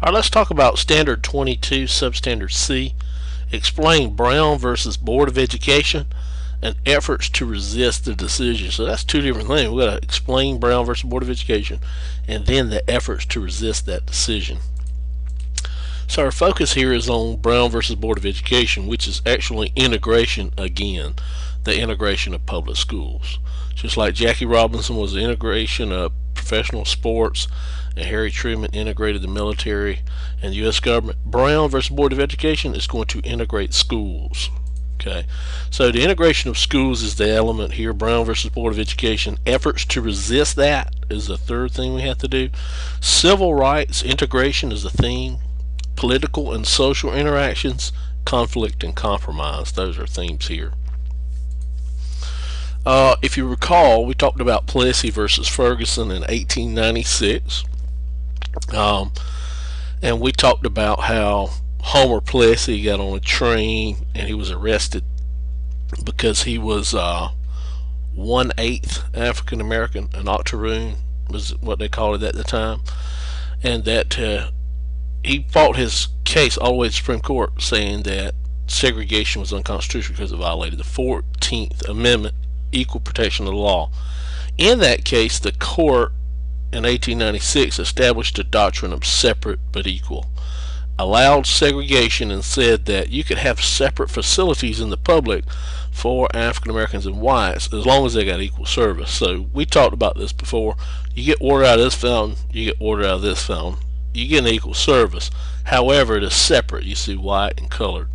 Alright, let's talk about Standard 22, Substandard C. Explain Brown versus Board of Education and efforts to resist the decision. So that's two different things. We've got to explain Brown versus Board of Education and then the efforts to resist that decision. So our focus here is on Brown versus Board of Education, which is actually integration again, the integration of public schools. Just like Jackie Robinson was the integration of professional sports, and Harry Truman integrated the military and the U.S. government, Brown versus Board of Education is going to integrate schools. Okay, so the integration of schools is the element here. Brown versus Board of Education. Efforts to resist that is the third thing we have to do. Civil rights integration is the theme. Political and social interactions, conflict and compromise. Those are themes here. If you recall, we talked about Plessy versus Ferguson in 1896. And we talked about how Homer Plessy got on a train and he was arrested because he was 1/8 African American. An octoroon was what they called it at the time, and that he fought his case all the way to the Supreme Court, saying that segregation was unconstitutional because it violated the 14th Amendment, equal protection of the law. In that case, the court in 1896 established a doctrine of separate but equal, allowed segregation, and said that you could have separate facilities in the public for African Americans and whites as long as they got equal service. So we talked about this before. You get water out of this fountain, you get water out of this fountain, you get an equal service. However, it is separate. You see white and colored,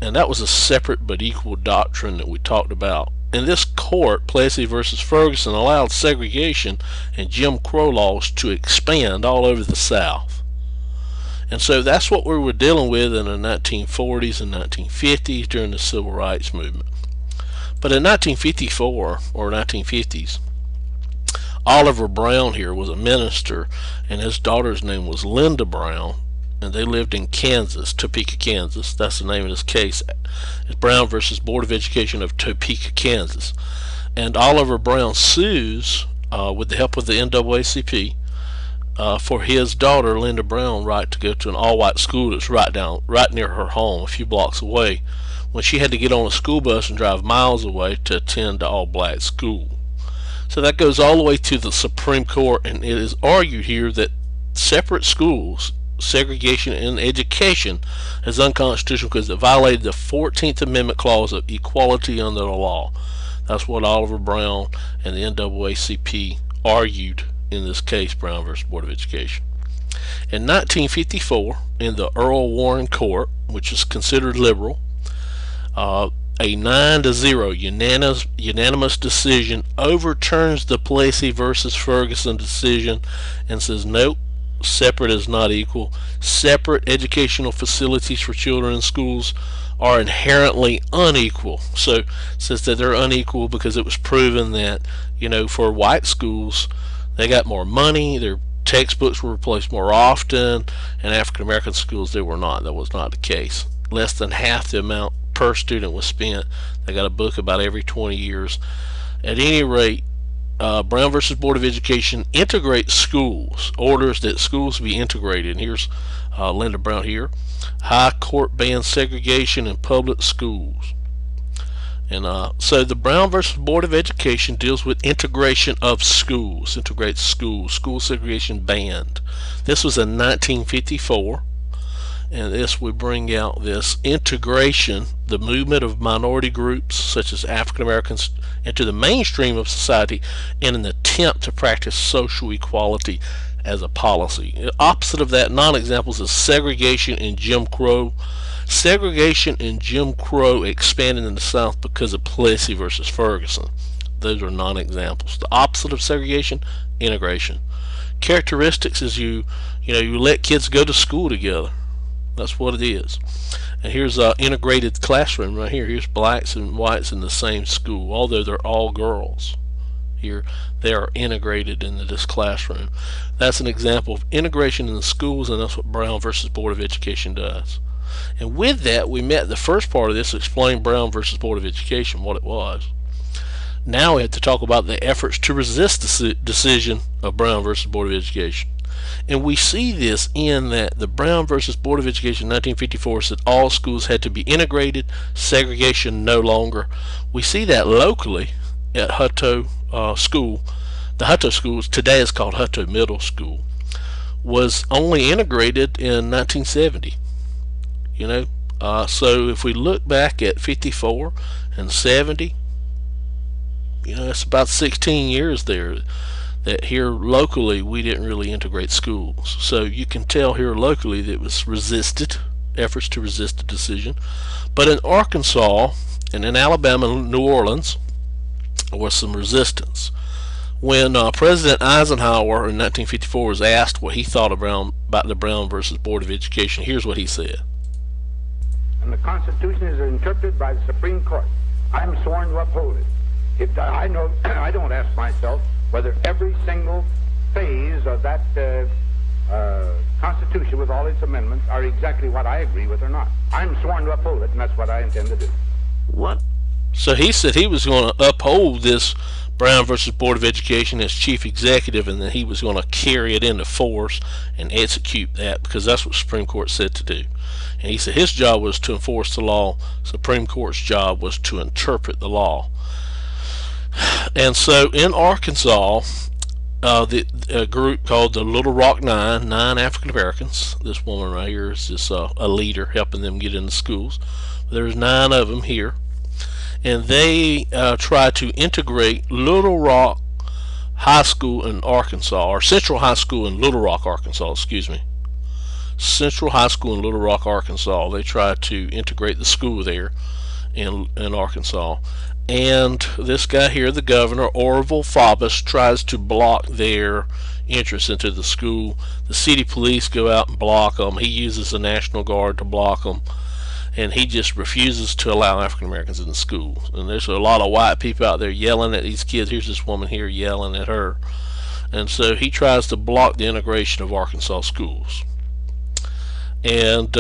and that was a separate but equal doctrine that we talked about. In this court, Plessy versus Ferguson allowed segregation and Jim Crow laws to expand all over the South. And so that's what we were dealing with in the 1940s and 1950s during the Civil Rights Movement. But in 1954 or 1950s, Oliver Brown here was a minister, and his daughter's name was Linda Brown, and they lived in Kansas, Topeka, Kansas. That's the name of this case. It's Brown versus Board of Education of Topeka, Kansas. And Oliver Brown sues, with the help of the NAACP, for his daughter, Linda Brown, right to go to an all-white school that's right near her home, a few blocks away, when she had to get on a school bus and drive miles away to attend the all-black school. So that goes all the way to the Supreme Court, and it is argued here that separate schools, segregation in education, is unconstitutional because it violated the 14th Amendment clause of equality under the law. That's what Oliver Brown and the NAACP argued in this case, Brown versus Board of Education. In 1954, in the Earl Warren Court, which is considered liberal, a 9-0 unanimous decision overturns the Plessy versus Ferguson decision and says nope, separate is not equal. Separate educational facilities for children in schools are inherently unequal. So it says that they're unequal because it was proven that, for white schools, they got more money, their textbooks were replaced more often, and African American schools, they were not. That was not the case. Less than half the amount per student was spent. They got a book about every 20 years. At any rate, Brown versus Board of Education integrates schools, orders that schools be integrated. And here's Linda Brown here. High court bans segregation in public schools. And so the Brown versus Board of Education deals with integration of schools, integrates schools, school segregation banned. This was in 1954. And this would bring out this integration, the movement of minority groups such as African Americans into the mainstream of society in an attempt to practice social equality as a policy. The opposite of that, non-examples, is segregation and Jim Crow. Segregation and Jim Crow expanded in the South because of Plessy versus Ferguson. Those are non-examples. The opposite of segregation, integration. Characteristics is you let kids go to school together. That's what it is. And here's an integrated classroom right here. Here's blacks and whites in the same school, although they're all girls. Here they are integrated into this classroom. That's an example of integration in the schools, and that's what Brown versus Board of Education does. And with that, we met the first part of this, explain Brown versus Board of Education, what it was. Now we have to talk about the efforts to resist the decision of Brown versus Board of Education. And we see this in that the Brown versus Board of Education 1954 said all schools had to be integrated, segregation no longer. We see that locally at Hutto School. The Hutto School, today is called Hutto Middle School, was only integrated in 1970. So if we look back at 54 and 70, it's about 16 years there that here locally we didn't really integrate schools. So you can tell here locally that it was resisted, efforts to resist the decision. But in Arkansas and in Alabama and New Orleans there was some resistance. When President Eisenhower in 1954 was asked what he thought about the Brown versus Board of Education, here's what he said. And the Constitution is interpreted by the Supreme Court. I'm sworn to uphold it. I don't ask myself whether every single phase of that Constitution with all its amendments are exactly what I agree with or not. I'm sworn to uphold it, and that's what I intend to do. What? So he said he was going to uphold this Brown versus Board of Education as chief executive, and that he was going to carry it into force and execute that, because that's what the Supreme Court said to do. And he said his job was to enforce the law. Supreme Court's job was to interpret the law. And so in Arkansas, a group called the Little Rock Nine African Americans. This woman right here is just a leader helping them get into schools. There's 9 of them here, and they try to integrate Little Rock High School in Arkansas, or Central High School in Little Rock, Arkansas, excuse me. Central High School in Little Rock, Arkansas. They try to integrate the school there in Arkansas. And this guy here, the governor, Orville Faubus, tries to block their entrance into the school. The city police go out and block them. He uses the National Guard to block them. And he just refuses to allow African Americans in the school. And there's a lot of white people out there yelling at these kids. Here's this woman here yelling at her. And so he tries to block the integration of Arkansas schools. And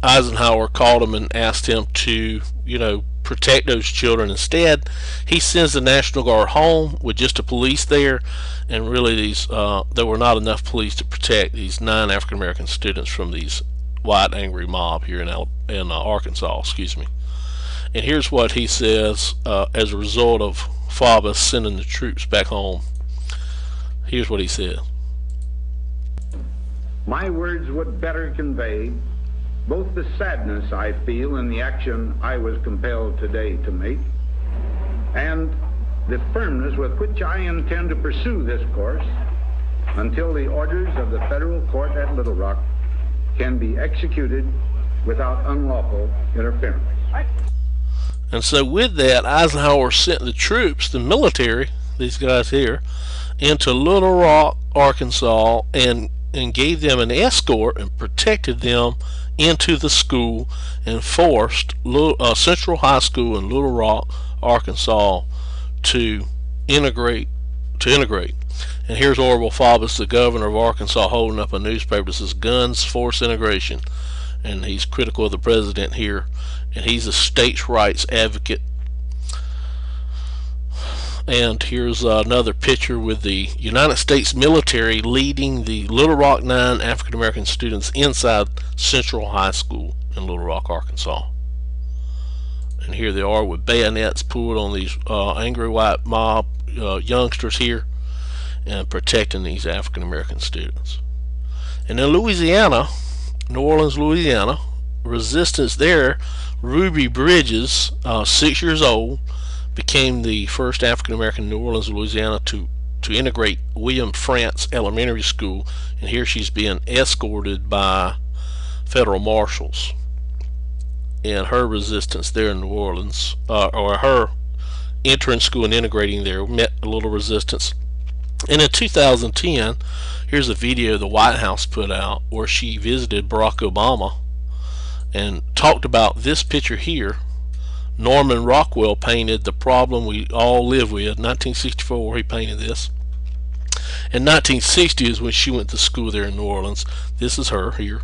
Eisenhower called him and asked him to, protect those children. Instead, he sends the National Guard home with just the police there, and really there were not enough police to protect these 9 African American students from these white angry mob here in Arkansas, excuse me. And here's what he says as a result of Faubus sending the troops back home. Here's what he said. My words would better convey both the sadness I feel in the action I was compelled today to make, and the firmness with which I intend to pursue this course until the orders of the federal court at Little Rock can be executed without unlawful interference. And so with that, Eisenhower sent the troops, the military, these guys here, into Little Rock, Arkansas, and gave them an escort and protected them into the school, and forced Central High School in Little Rock, Arkansas to integrate. And here's Orville Faubus, the governor of Arkansas, holding up a newspaper that says "Guns Force Integration," and he's critical of the president here, and he's a states' rights advocate. And here's another picture with the United States military leading the Little Rock 9 African American students inside Central High School in Little Rock, Arkansas. And here they are with bayonets pulled on these angry white mob youngsters here, and protecting these African American students. And in Louisiana, New Orleans, Louisiana, resistance there, Ruby Bridges, 6 years old, became the first African American in New Orleans, Louisiana to integrate William Frantz Elementary School, and here she's being escorted by federal marshals. And her resistance there in New Orleans, or her entering school and integrating there, met a little resistance. And in 2010, here's a video the White House put out where she visited Barack Obama and talked about this picture here. Norman Rockwell painted "The Problem We All Live With." 1964 he painted this. In 1960 is when she went to school there in New Orleans. This is her here.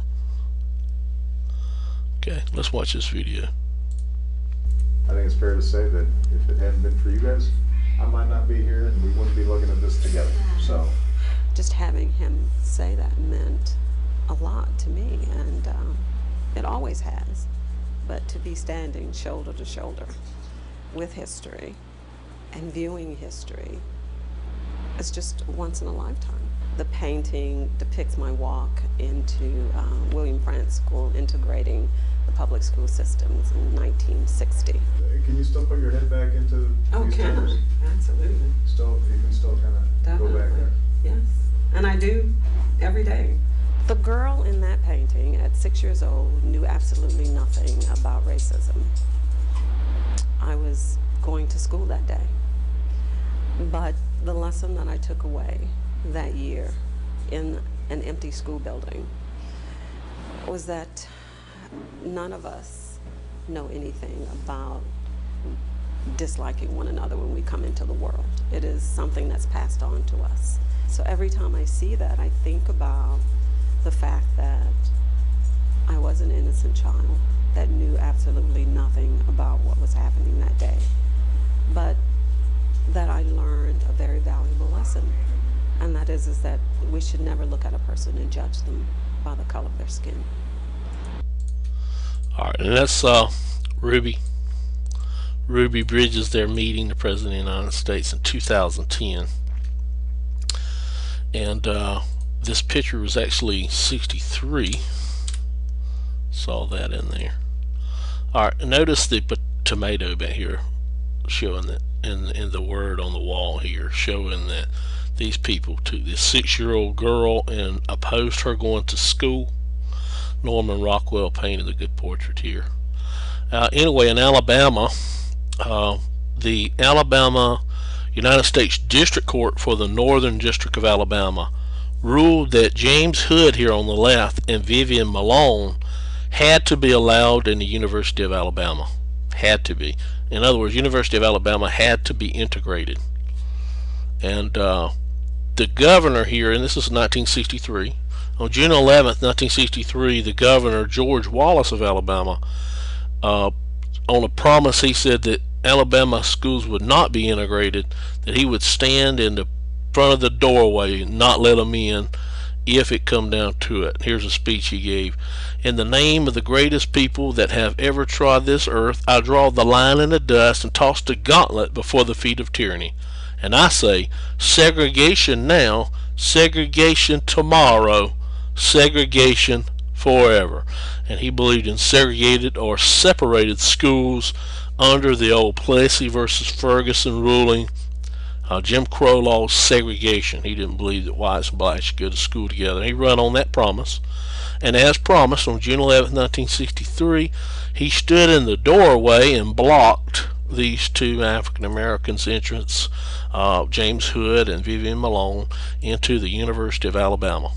Okay, let's watch this video. I think it's fair to say that if it hadn't been for you guys, I might not be here and we wouldn't be looking at this together. So just having him say that meant a lot to me, and it always has. But to be standing shoulder to shoulder with history and viewing history is just once in a lifetime. The painting depicts my walk into William Frantz School, integrating the public school systems in 1960. Can you still put your head back into these terms? Absolutely. You can still kind of go back there? Yes, and I do every day. The girl in that painting at 6 years old knew absolutely nothing about racism. I was going to school that day, but the lesson that I took away that year in an empty school building was that none of us know anything about disliking one another when we come into the world. It is something that's passed on to us. So every time I see that, I think about the fact that I was an innocent child that knew absolutely nothing about what was happening that day, but that I learned a very valuable lesson, and that is that we should never look at a person and judge them by the color of their skin. All right, and that's Ruby Bridges there meeting the President of the United States in 2010. And this picture was actually 63. Saw that in there. All right, notice the tomato back here showing that in the word on the wall here, showing that these people took this 6-year-old girl and opposed her going to school. Norman Rockwell painted a good portrait here. Anyway, in Alabama, the Alabama United States District Court for the Northern District of Alabama ruled that James Hood here on the left and Vivian Malone had to be allowed in the University of Alabama. Had to be. In other words, University of Alabama had to be integrated. And the governor here, and this is 1963, on June 11th, 1963, the governor, George Wallace of Alabama, on a promise, he said that Alabama schools would not be integrated, that he would stand in the front of the doorway and not let them in if it come down to it. Here's a speech he gave. In the name of the greatest people that have ever trod this earth, I draw the line in the dust and toss the gauntlet before the feet of tyranny. And I say, segregation now, segregation tomorrow, segregation forever. And he believed in segregated or separated schools under the old Plessy versus Ferguson ruling. Jim Crow law, segregation. He didn't believe that whites and blacks should go to school together. He ran on that promise. And as promised, on June 11, 1963, he stood in the doorway and blocked these two African Americans' entrance, James Hood and Vivian Malone, into the University of Alabama.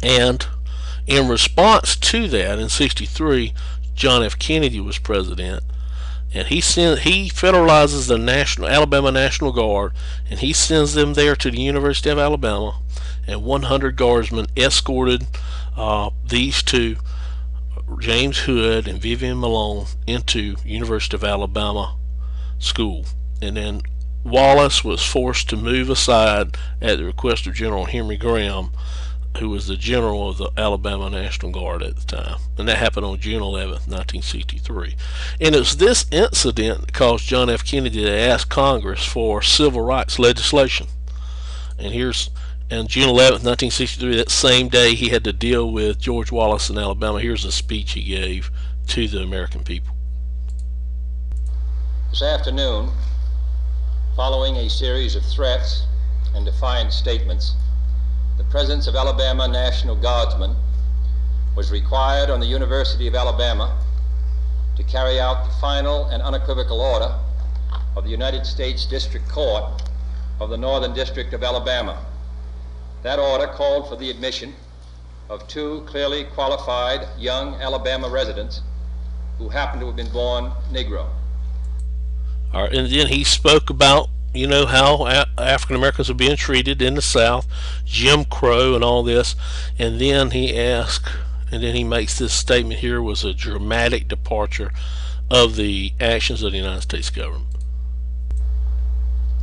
And in response to that, in 63, John F. Kennedy was president, and he federalizes the Alabama National Guard, and he sends them there to the University of Alabama, and 100 guardsmen escorted these two, James Hood and Vivian Malone, into University of Alabama school. And then Wallace was forced to move aside at the request of General Henry Graham, who was the general of the Alabama National Guard at the time. And that happened on June 11th, 1963. And it was this incident that caused John F. Kennedy to ask Congress for civil rights legislation. And here's, on June 11th, 1963, that same day he had to deal with George Wallace in Alabama. Here's a speech he gave to the American people. This afternoon, following a series of threats and defiant statements, the presence of Alabama National Guardsmen was required on the University of Alabama to carry out the final and unequivocal order of the United States District Court of the Northern District of Alabama. That order called for the admission of two clearly qualified young Alabama residents who happened to have been born Negro. All right, and then he spoke about, you know, how African Americans are being treated in the South, Jim Crow and all this. And then he asked, and then he makes this statement here, was a dramatic departure of the actions of the United States government.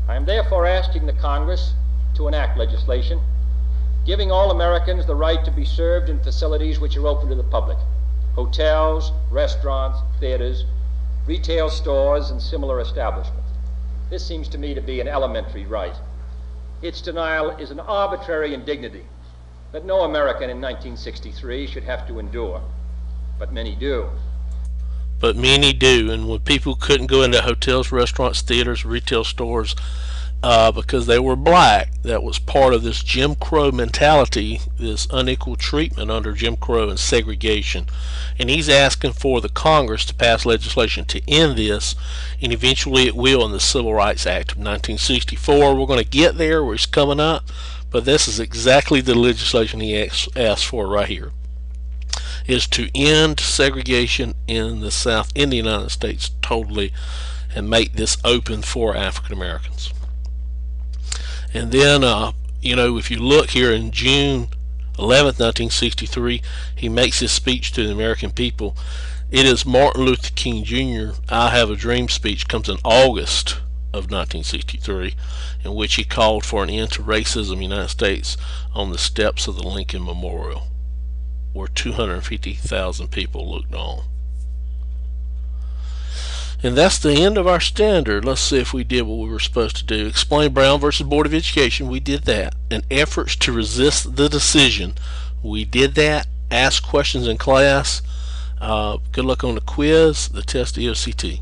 I am therefore asking the Congress to enact legislation giving all Americans the right to be served in facilities which are open to the public: hotels, restaurants, theaters, retail stores, and similar establishments. This seems to me to be an elementary right. Its denial is an arbitrary indignity that no American in 1963 should have to endure, but many do. But many do, and when people couldn't go into hotels, restaurants, theaters, retail stores because they were black, that was part of this Jim Crow mentality, this unequal treatment under Jim Crow and segregation. And he's asking for the Congress to pass legislation to end this, and eventually it will in the Civil Rights Act of 1964. We're going to get there where it's coming up, but this is exactly the legislation he asked for right here, is to end segregation in the South, in the United States totally, and make this open for African Americans. And then, if you look here in June 11th, 1963, he makes his speech to the American people. It is Martin Luther King Jr. I Have a Dream speech comes in August of 1963, in which he called for an end to racism in the United States on the steps of the Lincoln Memorial, where 250,000 people looked on. And that's the end of our standard. Let's see if we did what we were supposed to do. Explain Brown versus Board of Education. We did that. And efforts to resist the decision. We did that. Ask questions in class. Good luck on the quiz, the test, EOCT.